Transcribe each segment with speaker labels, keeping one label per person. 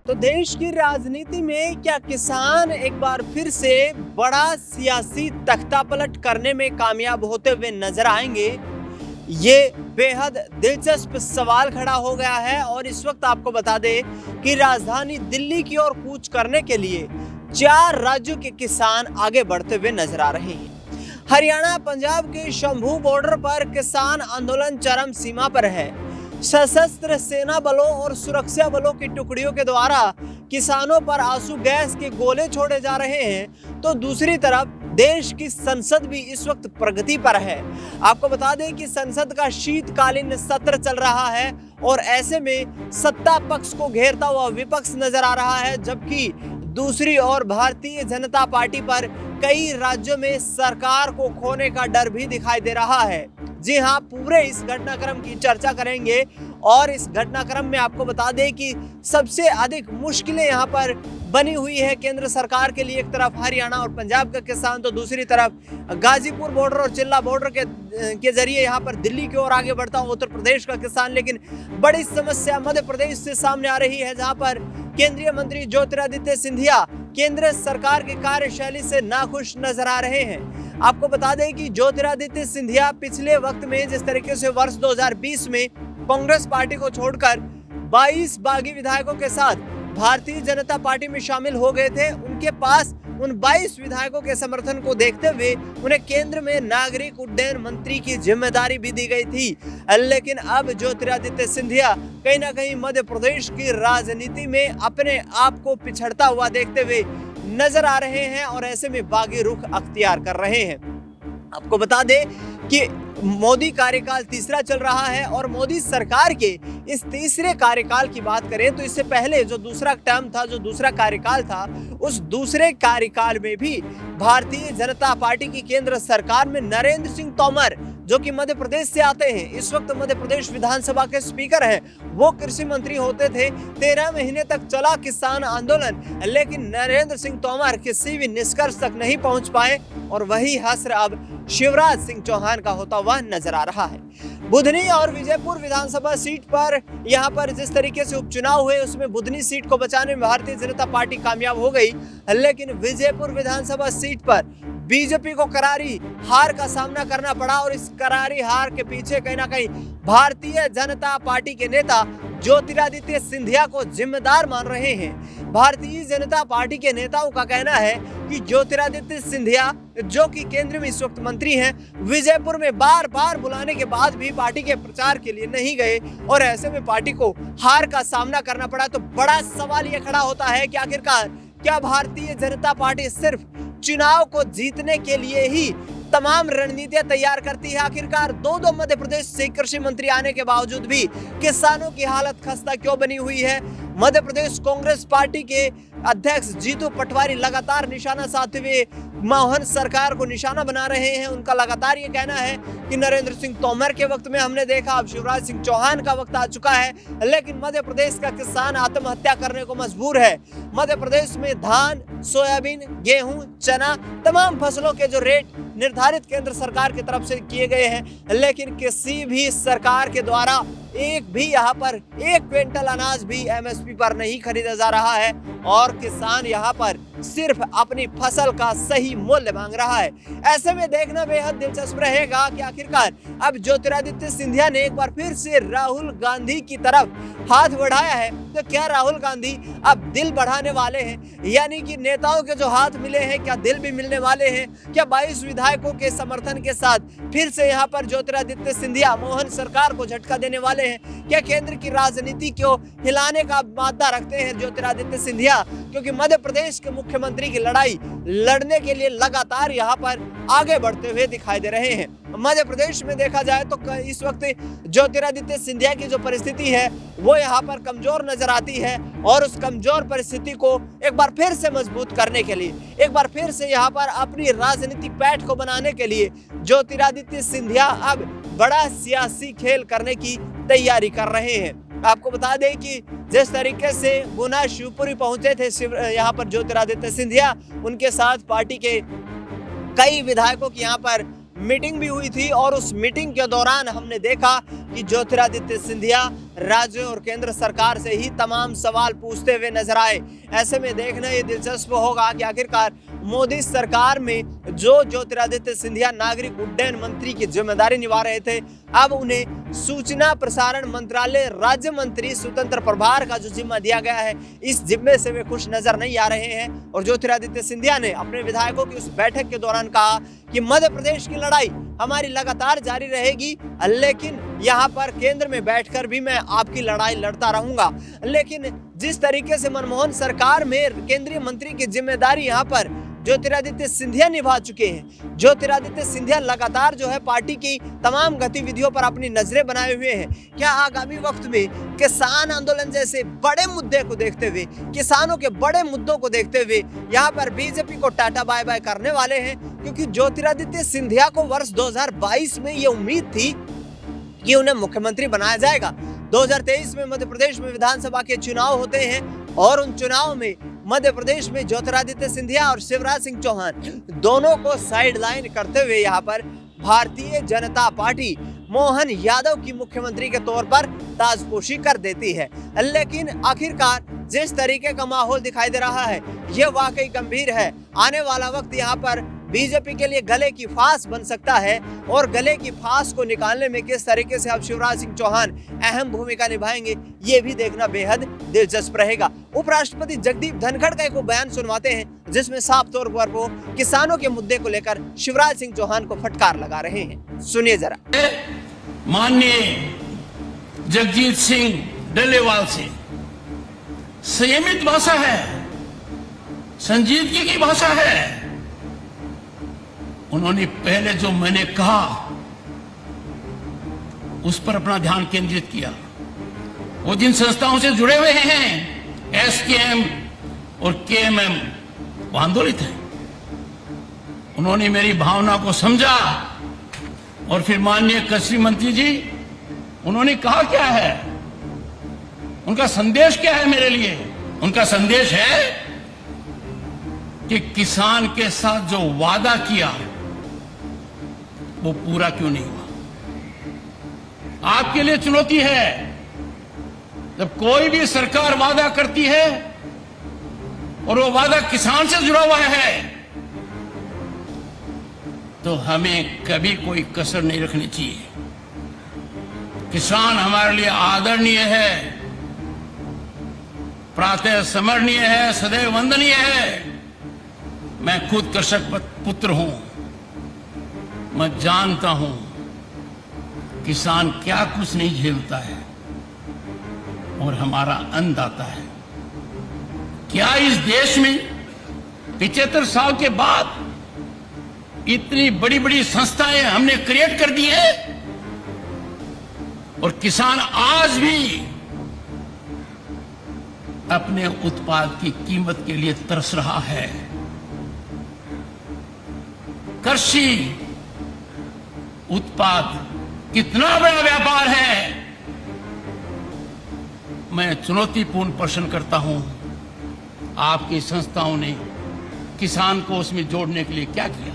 Speaker 1: तो देश की राजनीति में क्या किसान एक बार फिर से बड़ा सियासी तख्तापलट करने में कामयाब होते हुए नजर आएंगे? ये बेहद दिलचस्प सवाल खड़ा हो गया है और इस वक्त आपको बता दें कि राजधानी दिल्ली की ओर कूच करने के लिए 4 राज्यों के किसान आगे बढ़ते हुए नजर आ रहे हैं। हरियाणा पंजाब के शंभू बॉर्डर पर किसान आंदोलन चरम सीमा पर है। सशस्त्र सेना बलों और सुरक्षा बलों की टुकड़ियों के द्वारा किसानों पर आंसू गैस के गोले छोड़े जा रहे हैं, तो दूसरी तरफ देश की संसद भी इस वक्त प्रगति पर है। आपको बता दें कि संसद का शीतकालीन सत्र चल रहा है और ऐसे में सत्ता पक्ष को घेरता हुआ विपक्ष नजर आ रहा है, जबकि दूसरी ओर भारतीय जनता पार्टी पर कई राज्यों में सरकार को खोने का डर भी दिखाई दे रहा है। जी हाँ, पूरे इस घटनाक्रम की चर्चा करेंगे और इस घटनाक्रम में आपको बता दें कि सबसे अधिक मुश्किलें यहाँ पर बनी हुई है केंद्र सरकार के लिए। एक तरफ हरियाणा और पंजाब का किसान, तो दूसरी तरफ गाजीपुर बॉर्डर और चिल्ला बॉर्डर के जरिए यहाँ पर दिल्ली की ओर आगे बढ़ता उत्तर प्रदेश का किसान। लेकिन बड़ी समस्या मध्य प्रदेश से सामने आ रही है, जहाँ पर केंद्रीय मंत्री ज्योतिरादित्य सिंधिया केंद्र सरकार की कार्यशैली से नाखुश नजर आ रहे हैं। आपको बता दें कि ज्योतिरादित्य सिंधिया पिछले वक्त में जिस तरीके से वर्ष 2020 में कांग्रेस पार्टी को छोड़कर 22 बागी विधायकों के साथ भारतीय जनता पार्टी में शामिल हो गए थे, उनके पास उन 22 विधायकों के समर्थन को देखते हुए उन्हें केंद्र में नागरिक उड्डयन मंत्री की जिम्मेदारी भी दी गई थी। लेकिन अब ज्योतिरादित्य सिंधिया कहीं ना कहीं मध्य प्रदेश की राजनीति में अपने आप को पिछड़ता हुआ देखते हुए नजर आ रहे हैं और ऐसे में बागी रुख अख्तियार कर रहे हैं। आपको बता दें कि मोदी कार्यकाल तीसरा चल रहा है और मोदी सरकार के इस तीसरे कार्यकाल की बात करें तो इससे पहले जो दूसरा टर्म था, जो दूसरा कार्यकाल था, उस दूसरे कार्यकाल में भी भारतीय जनता पार्टी की केंद्र सरकार में नरेंद्र सिंह तोमर, जो कि मध्य प्रदेश से आते हैं, इस वक्त मध्य प्रदेश विधानसभा के स्पीकर हैं, वो कृषि मंत्री होते थे। 13 महीने तक चला किसान आंदोलन, लेकिन नरेंद्र सिंह तोमर किसी भी निष्कर्ष तक नहीं पहुंच पाए और वही हश्र अब शिवराज सिंह चौहान का होता हुआ नजर आ रहा है। बुधनी और विजयपुर विधानसभा सीट पर यहाँ पर जिस तरीके से उपचुनाव हुए, उसमें बुधनी सीट को बचाने में भारतीय जनता पार्टी कामयाब हो गई, लेकिन विजयपुर विधानसभा सीट पर बीजेपी को करारी हार का सामना करना पड़ा और इस करारी हार के पीछे कहीं ना कहीं भारतीय जनता पार्टी के नेता ज्योतिरादित्य सिंधिया को जिम्मेदार मान रहे हैं। भारतीय जनता पार्टी के नेताओं का कहना है कि ज्योतिरादित्य सिंधिया, जो कि केंद्र में इस वक्त मंत्री हैं, विजयपुर में बार बार बुलाने के बाद भी पार्टी के प्रचार के लिए नहीं गए और ऐसे में पार्टी को हार का सामना करना पड़ा। तो बड़ा सवाल यह खड़ा होता है कि आखिरकार क्या भारतीय जनता पार्टी सिर्फ चुनाव को जीतने के लिए ही तमाम रणनीतियां तैयार करती है? आखिरकार दो मध्य प्रदेश से कृषि मंत्री आने के बावजूद भी किसानों की हालत खस्ता क्यों बनी हुई है? मध्य प्रदेश कांग्रेस पार्टी के अध्यक्ष जीतू पटवारी लगातार निशाना साधते हुए मोहन सरकार को निशाना बना रहे हैं। उनका लगातार ये कहना है कि नरेंद्र सिंह तोमर के वक्त में हमने देखा, अब शिवराज सिंह चौहान का वक्त आ चुका है, लेकिन मध्य प्रदेश का किसान आत्महत्या करने को मजबूर है। मध्य प्रदेश में धान, सोयाबीन, गेहूं, चना, तमाम फसलों के जो रेट निर्धारित केंद्र सरकार की तरफ से किए गए हैं, लेकिन किसी भी सरकार के द्वारा एक भी यहाँ पर 1 क्विंटल अनाज भी एमएसपी पर नहीं खरीदा जा रहा है और किसान यहाँ पर सिर्फ अपनी फसल का सही मूल्य मांग रहा है। ऐसे में देखना बेहद दिलचस्प रहेगा कि आखिरकार अब ज्योतिरादित्य सिंधिया ने एक बार फिर से राहुल गांधी की तरफ हाथ बढ़ाया है, तो क्या राहुल गांधी अब दिल बढ़ाने वाले हैं? यानी कि नेताओं के जो हाथ मिले हैं, क्या दिल भी मिलने वाले हैं? क्या 22 विधायकों के समर्थन के साथ फिर से यहाँ पर ज्योतिरादित्य सिंधिया मोहन सरकार को झटका देने वाले हैं? क्या केंद्र की राजनीति को हिलाने का मादा रखते हैं ज्योतिरादित्य सिंधिया? क्योंकि मध्य प्रदेश के मुख्यमंत्री की लड़ाई लड़ने के लिए लगातार यहाँ पर आगे बढ़ते हुए दिखाई दे रहे हैं। मध्य प्रदेश में देखा जाए तो इस वक्त ज्योतिरादित्य सिंधिया की जो परिस्थिति है वो यहाँ पर कमजोर नजर आती है और उस कमजोर परिस्थिति को एक बार फिर से मजबूत करने के लिए, एक बार फिर से यहाँ पर अपनी राजनीतिक पैठ को बनाने के लिए ज्योतिरादित्य सिंधिया अब बड़ा सियासी खेल करने की तैयारी कर रहे हैं। आपको बता दें कि जिस तरीके से गुना शिवपुरी पहुंचे थे यहाँ पर ज्योतिरादित्य सिंधिया, उनके साथ पार्टी के कई विधायकों की यहाँ पर मीटिंग भी हुई थी और उस मीटिंग के दौरान हमने देखा कि ज्योतिरादित्य सिंधिया राज्य और केंद्र सरकार से ही तमाम सवाल पूछते हुए नजर आए। ऐसे में देखना ये दिलचस्प होगा कि आखिरकार मोदी सरकार में जो ज्योतिरादित्य सिंधिया नागरिक उड्डयन मंत्री की जिम्मेदारी निभा रहे थे, अब उन्हें सूचना प्रसारण मंत्रालय राज्य मंत्री स्वतंत्र प्रभार का जो जिम्मा दिया गया है, इस जिम्मे से वे खुश नजर नहीं आ रहे हैं। और ज्योतिरादित्य सिंधिया ने अपने विधायकों की उस बैठक के दौरान कहा कि मध्य प्रदेश की लड़ाई हमारी लगातार जारी रहेगी, लेकिन यहाँ पर केंद्र में बैठकर भी मैं आपकी लड़ाई लड़ता रहूंगा। लेकिन जिस तरीके से मनमोहन सरकार में केंद्रीय मंत्री की जिम्मेदारी यहाँ पर ज्योतिरादित्य सिंधिया निभा चुके हैं, ज्योतिरादित्य सिंधिया लगातार जो है पार्टी की तमाम गतिविधियों पर अपनी नजरें बनाए हुए हैं। क्या आगामी वक्त में किसान आंदोलन जैसे बड़े मुद्दे को देखते हुए, किसानों के बड़े मुद्दों को देखते हुए यहाँ पर बीजेपी को टाटा बाय बाय करने वाले हैं? क्योंकि ज्योतिरादित्य सिंधिया को वर्ष 2022 में ये उम्मीद थी कि उन्हें मुख्यमंत्री बनाया जाएगा। 2023 में मध्य प्रदेश में विधानसभा के चुनाव होते हैं और उन चुनाव में मध्य प्रदेश में ज्योतिरादित्य सिंधिया और शिवराज सिंह चौहान दोनों को साइडलाइन करते हुए यहाँ पर भारतीय जनता पार्टी मोहन यादव की मुख्यमंत्री के तौर पर ताजपोशी कर देती है। लेकिन आखिरकार जिस तरीके का माहौल दिखाई दे रहा है, ये वाकई गंभीर है। आने वाला वक्त यहाँ पर बीजेपी के लिए गले की फांस बन सकता है और गले की फांस को निकालने में किस तरीके से अब शिवराज सिंह चौहान अहम भूमिका निभाएंगे, ये भी देखना बेहद दिलचस्प रहेगा। उपराष्ट्रपति जगदीप धनखड़ का एक बयान सुनवाते हैं जिसमें साफ तौर पर वो किसानों के मुद्दे को लेकर शिवराज सिंह चौहान को फटकार लगा रहे हैं। सुनिए जरा।
Speaker 2: माननीय जगजीत सिंह डल्लेवाल से संयमित भाषा है, संजीदगी की भाषा है। उन्होंने पहले जो मैंने कहा उस पर अपना ध्यान केंद्रित किया। वो जिन संस्थाओं से जुड़े हुए हैं, एसकेएम और केएमएम, वो आंदोलित हैं। उन्होंने मेरी भावना को समझा और फिर माननीय कृषि मंत्री जी, उन्होंने कहा क्या है, उनका संदेश क्या है मेरे लिए? उनका संदेश है कि किसान के साथ जो वादा किया वो पूरा क्यों नहीं हुआ। आपके लिए चुनौती है, जब कोई भी सरकार वादा करती है और वो वादा किसान से जुड़ा हुआ है, तो हमें कभी कोई कसर नहीं रखनी चाहिए। किसान हमारे लिए आदरणीय है, प्रातः स्मरणीय है, सदैव वंदनीय है। मैं खुद कृषक पुत्र हूं, मैं जानता हूं किसान क्या कुछ नहीं झेलता है और हमारा अन्नदाता है। क्या इस देश में 75 साल के बाद इतनी बड़ी बड़ी संस्थाएं हमने क्रिएट कर दी है और किसान आज भी अपने उत्पाद की कीमत के लिए तरस रहा है। कृषि उत्पाद कितना बड़ा व्यापार है। मैं चुनौतीपूर्ण प्रश्न करता हूं, आपकी संस्थाओं ने किसान को उसमें जोड़ने के लिए क्या किया?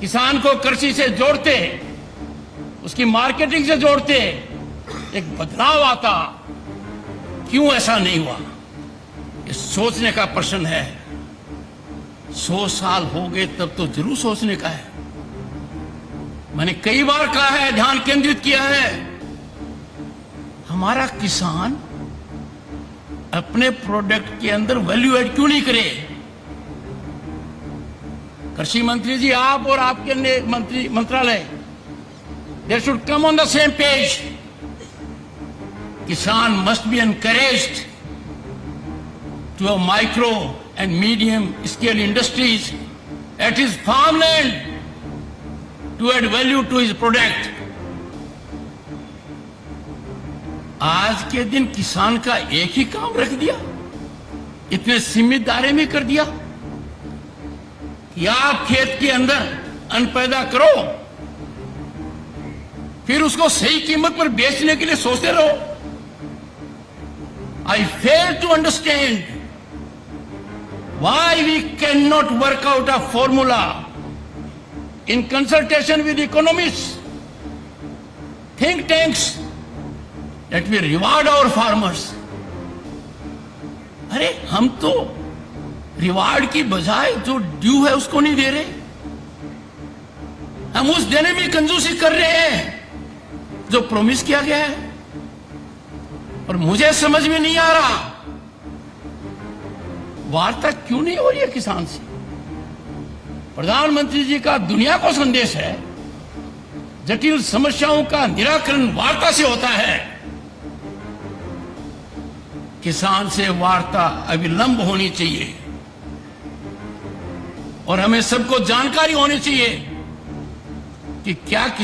Speaker 2: किसान को कृषि से जोड़ते, उसकी मार्केटिंग से जोड़ते, एक बदलाव आता। क्यों ऐसा नहीं हुआ? ये सोचने का प्रश्न है। 100 साल हो गए तब तो जरूर सोचने का है। मैंने कई बार कहा है, ध्यान केंद्रित किया है, हमारा किसान अपने प्रोडक्ट के अंदर वैल्यू एड क्यों नहीं करे? कृषि मंत्री जी, आप और आपके मंत्रालय, they should come on the same page. Kisan must be encouraged to have micro and medium scale industries at his farmland to add value to his product. आज के दिन किसान का एक ही काम रख दिया, इतने सीमित दायरे में कर दिया कि आप खेत के अंदर अन्न पैदा करो, फिर उसको सही कीमत पर बेचने के लिए सोचते रहो। I fail to understand why we cannot work out a formula in consultation with economists, think tanks, that we reward our farmers. अरे हम तो रिवार्ड की बजाय जो ड्यू है उसको नहीं दे रहे, हम उस देने में कंजूसी कर रहे हैं जो प्रॉमिस किया गया है। और मुझे समझ में नहीं आ रहा वार्ता क्यों नहीं हो रही है किसान से। प्रधानमंत्री जी का दुनिया को संदेश है, जटिल समस्याओं का निराकरण वार्ता से होता है। किसान से वार्ता अविलंब होनी चाहिए और हमें सबको जानकारी होनी चाहिए कि क्या